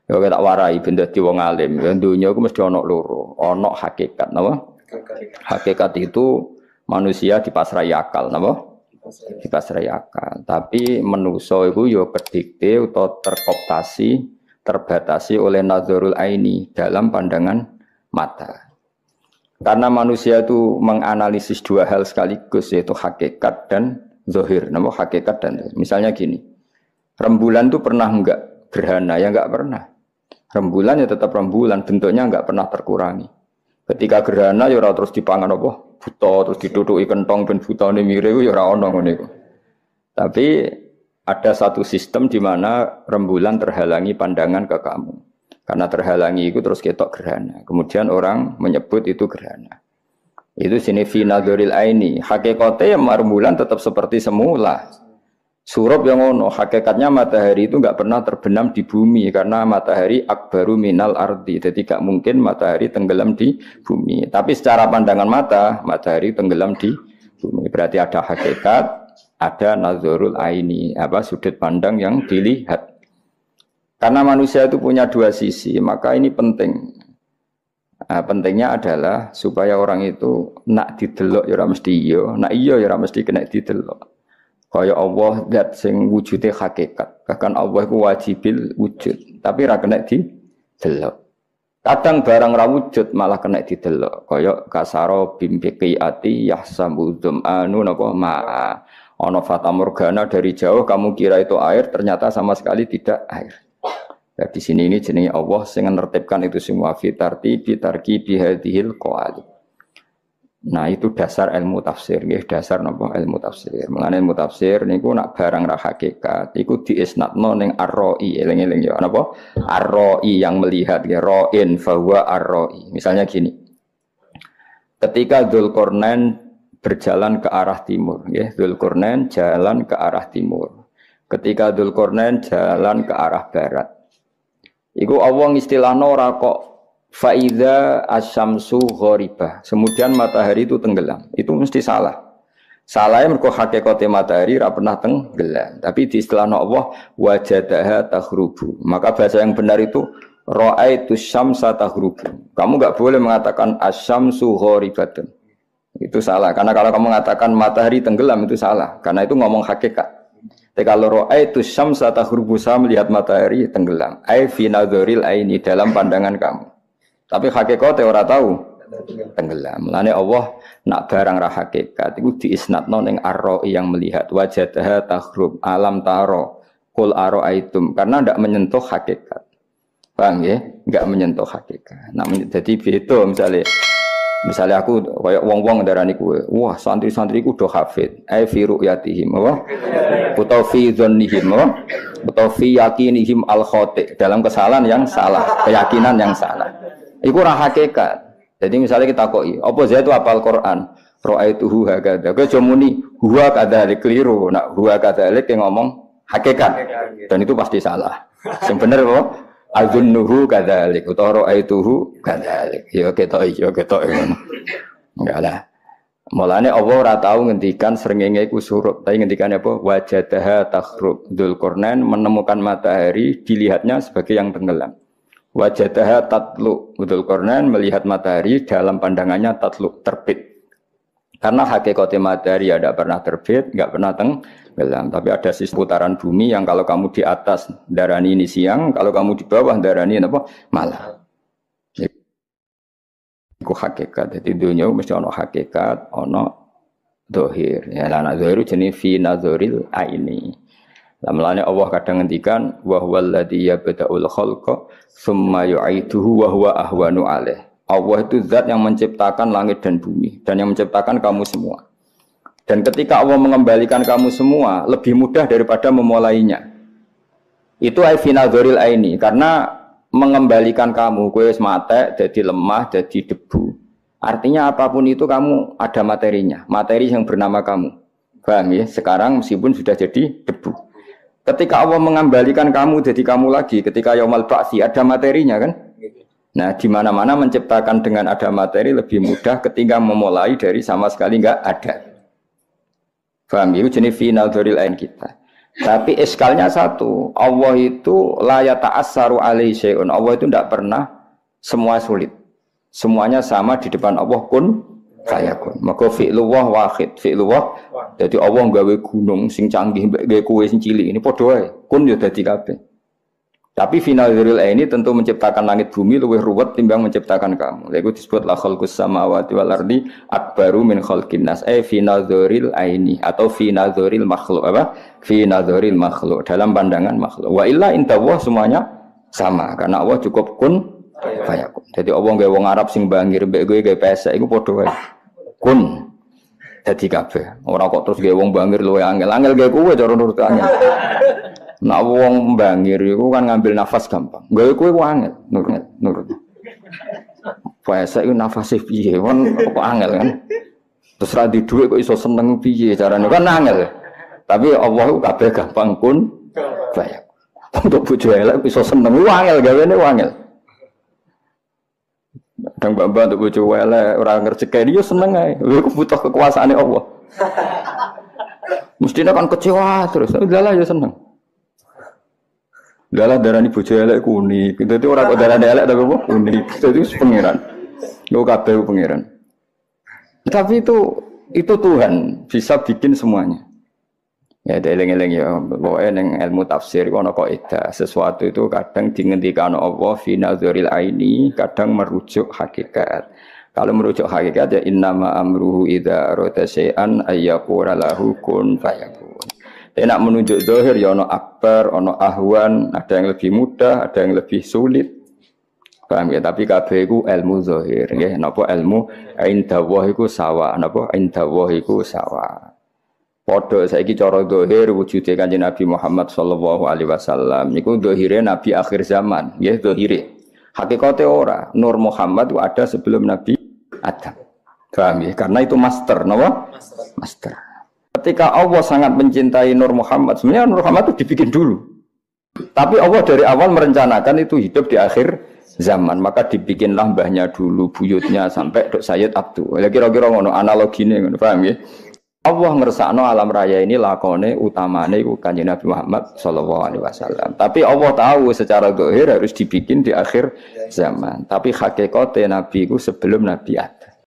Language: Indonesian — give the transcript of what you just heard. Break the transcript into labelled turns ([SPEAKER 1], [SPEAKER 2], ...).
[SPEAKER 1] Ya tak warai ben dadi wong alim. Ya dunya iku mesti ana loro. Ana hakikat napa? Hakikat itu manusia dipasrai akal napa? Dipasrai akal. Tapi manusa iku ya kedikte utawa terkooptasi, terbatasi oleh nazarul aini dalam pandangan mata. Karena manusia itu menganalisis dua hal sekaligus yaitu hakikat dan zahir. Nama hakikat dan misalnya gini. Rembulan itu pernah enggak gerhana? Ya enggak pernah. Rembulan ya tetap rembulan, bentuknya enggak pernah terkurangi. Ketika gerhana ya ora terus dipangan apa? Buta terus ditutuki kentong ben butane mire ya ora ono ngene iku. Tapi ada satu sistem di mana rembulan terhalangi pandangan ke kamu. Karena terhalangi itu terus ketok gerhana. Kemudian orang menyebut itu gerhana. Itu sini fi nadhuril aini. Hakikatnya rembulan tetap seperti semula. Surup yang ono, hakikatnya matahari itu enggak pernah terbenam di bumi karena matahari akbaru minal ardi. Jadi tidak mungkin matahari tenggelam di bumi. Tapi secara pandangan mata, matahari tenggelam di bumi. Berarti ada hakikat, ada nazarul aini, sudut pandang yang dilihat. Karena manusia itu punya dua sisi, maka ini penting. Nah, pentingnya adalah supaya orang itu nak didelok ya ora mesti iya, nak iya ya ora mesti kena didelok. Kaya Allah zat sing wujude hakikat. Bahkan Allah iku wajibil wujud, tapi ora kena didelok. Kadang barang ra wujud malah kena didelok. Kaya kasaro bimbiqiati yahsamudum anu napa ma'a. Ana fata morgana dari jauh kamu kira itu air, ternyata sama sekali tidak air. Nah, di sini ini jenenge Allah sing nertibkan itu semua fitarti bitarki bihadhil qawaid. Nah, itu dasar ilmu tafsir nggih, dasar napa ilmu tafsir. Mulane ilmu tafsir niku nak barang ra hakikat iku diisnatno ning ar-ra'i, eling-eling ya napa? Ar-ra'i yang melihat ya ra'in fa huwa ar-ra'i. Misalnya gini. Ketika Dzulqarnain berjalan ke arah timur nggih, Dzulqarnain jalan ke arah timur. Ketika Dzulqarnain jalan ke arah barat. Iku Allah istilahno ora kok faida asyamsu gharibah. Kemudian matahari itu tenggelam. Itu mesti salah. Salahnya mergo hakikate matahari ora pernah tenggelam. Tapi di istilahno Allah wajadaha taghrubu. Maka bahasa yang benar itu ra'aitu syamsa taghrubu. Kamu enggak boleh mengatakan asyamsu gharibatun. Itu salah. Karena kalau kamu mengatakan matahari tenggelam itu salah. Karena itu ngomong hakikat. Tapi kalau ra'aitu syamsa taghrubu, saya melihat matahari tenggelam. Ai fi nadhuril aini, dalam pandangan kamu. Tapi hakikate ora tahu tenggelam. Mulane Allah nak barang ra hakikat iku diisnatno ning ar-ra'i yang melihat wajadaha taghrub alam taro qul ara'aitum karena ndak menyentuh hakikat. Paham ya? Enggak menyentuh hakikat. Nah, jadi beda misalnya aku kayak wong-wong darani kowe, wah santri-santriku do hafid, ai fi ru'yatihim, apa? Utawa fi dzannihim, apa? Utawa fi yakinihim al-khati, dalam kesalahan yang salah, keyakinan yang salah. Iku ora hakikat. Jadi misalnya kita koki, apa Zaid itu hafal Quran, ra'aituhu hakadha. Kowe aja muni huwa kadzalik keliru. Nah, huwa kadzalik yang ngomong hakikat. Dan itu pasti salah. Sing bener apa? Azunnuhu kadzalik utawa ra'aituhu kadzalik. Ya ketok ngono. Enggak lah. Mulane Allah ora tau ngendikan srengenge iku surup, tapi ngendikane apa? Wajadaha taghrub. Dzulqarnain menemukan matahari dilihatnya sebagai yang tenggelam. Wajadaha tatlu. Dzulqarnain melihat matahari dalam pandangannya tatlu, terbit. Karena hakikate matahari ada pernah terbit, enggak pernah tenggelam. Tapi ada sisi putaran bumi yang kalau kamu di atas darani ini siang, kalau kamu di bawah darani apa? Malam. Iku hakikat. Jadi dunia mesti ono hakikat, ono dohir. Ya, lana dohir jenis fi nazaril aini. Lamlane Allah kadang ngendikan wa huwal ladzi yabda'ul khalqa tsumma yu'iduhu wa huwa ahwanu alaih. Allah itu zat yang menciptakan langit dan bumi dan yang menciptakan kamu semua. Dan ketika Allah mengembalikan kamu semua lebih mudah daripada memulainya. Itu ai fi nazaril aini karena mengembalikan kamu kowe wis mate jadi lemah jadi debu. Artinya apapun itu kamu ada materinya, materi yang bernama kamu. Paham ya? Sekarang meskipun sudah jadi debu. Ketika Allah mengembalikan kamu jadi kamu lagi, ketika yaumul ba'tsi ada materinya kan? Nah, di mana-mana menciptakan dengan ada materi lebih mudah ketika memulai dari sama sekali enggak ada. Paham ya? Jenis fi nadhuril ain kita. Tapi iskalnya satu, Allah itu la yata'assaru alaihi syai'un. Allah itu tidak pernah semua sulit. Semuanya sama di depan Allah kun fayakun. Maka fi'luwah wahid, fi'luwah. Jadi Allah gawe gunung sing canggih gawe kowe sing cilik ini padha wae. Kun ya dadi kabeh. Tapi final dzuril ini tentu menciptakan langit bumi lebih ruwet timbang menciptakan kamu. Lha iku disebut la khalqus samawati wal ardi akbaru min khalqin nas. Final dzuril ini atau final dzuril makhluk apa? Final dzuril makhluk dalam pandangan makhluk. Wa illa indallah semuanya sama karena Allah cukup kun fayakun. Jadi Allah gawe wong Arab sing bangir mbek kowe gawe pesek iku padha wae. Kun dadi kabeh. Ora kok terus gawe wong bangir luwe angel. Angel gawe kowe cara nurut angel. Nah wong bangir iku kan ngambil nafas gampang. Gawe kowe ku angel, nurut. Puasa iku nafase piye? Kon kok angel kan. Terus ra di dhuwit kok iso seneng piye carane kan angel. Tapi Allah ku kabeh gampang kun bayak. Untuk bojo elek iso seneng ku angel gawene angel. Kadang mbak-mbak untuk bojo elek ora ngerjekeni yo seneng ae. Iku butuh kekuasaane Allah. Mestinya kan kecewa terus. Udah ya seneng. Dalah darani bojo elek ku unik. Dadi ora kok darani elek tapi apa? Unik. Dadi pangeran. Lho kabeh pangeran. Tapi itu Tuhan bisa bikin semuanya. Ya eling-eling ya, pokoke ning ilmu tafsir ana kaidah. Sesuatu itu kadang dingendikan Allah fi nazaril aini, kadang merujuk hakikat. Kalau merujuk hakikat ya innama amruhu idza arada syai'an ayyaqula lahu kun fayakun. Nak menunjuk zahir ya ono akbar, ono ahwan, ada yang lebih mudah, ada yang lebih sulit. Paham ya? Tapi kabeh iku ilmu zahir nggih. Napa ilmu indallah iku sawa, napa indallah iku sawa. Padha saiki cara zahir wujude Kanjeng Nabi Muhammad sallallahu alaihi wasallam niku zahire nabi akhir zaman, nggih zahire. Hakikate ora. Nur Muhammad itu ada sebelum Nabi Adam. Paham ya? Karena itu master, napa? Master. Ketika Allah sangat mencintai Nur Muhammad, sebenarnya Nur Muhammad itu dibikin dulu. Tapi Allah dari awal merencanakan itu hidup di akhir zaman, maka dibikinlah mbahnya dulu, buyutnya sampai Dok Sayyid Abdul. Ya kira-kira ngono analogine ngono, paham ya? Allah ngersakno alam raya ini lakone utamane iku Kanjeng Nabi Muhammad sallallahu alaihi wasallam. Tapi Allah tahu secara zahir harus dibikin di akhir zaman. Tapi hakikate Nabi iku sebelum Nabi ada.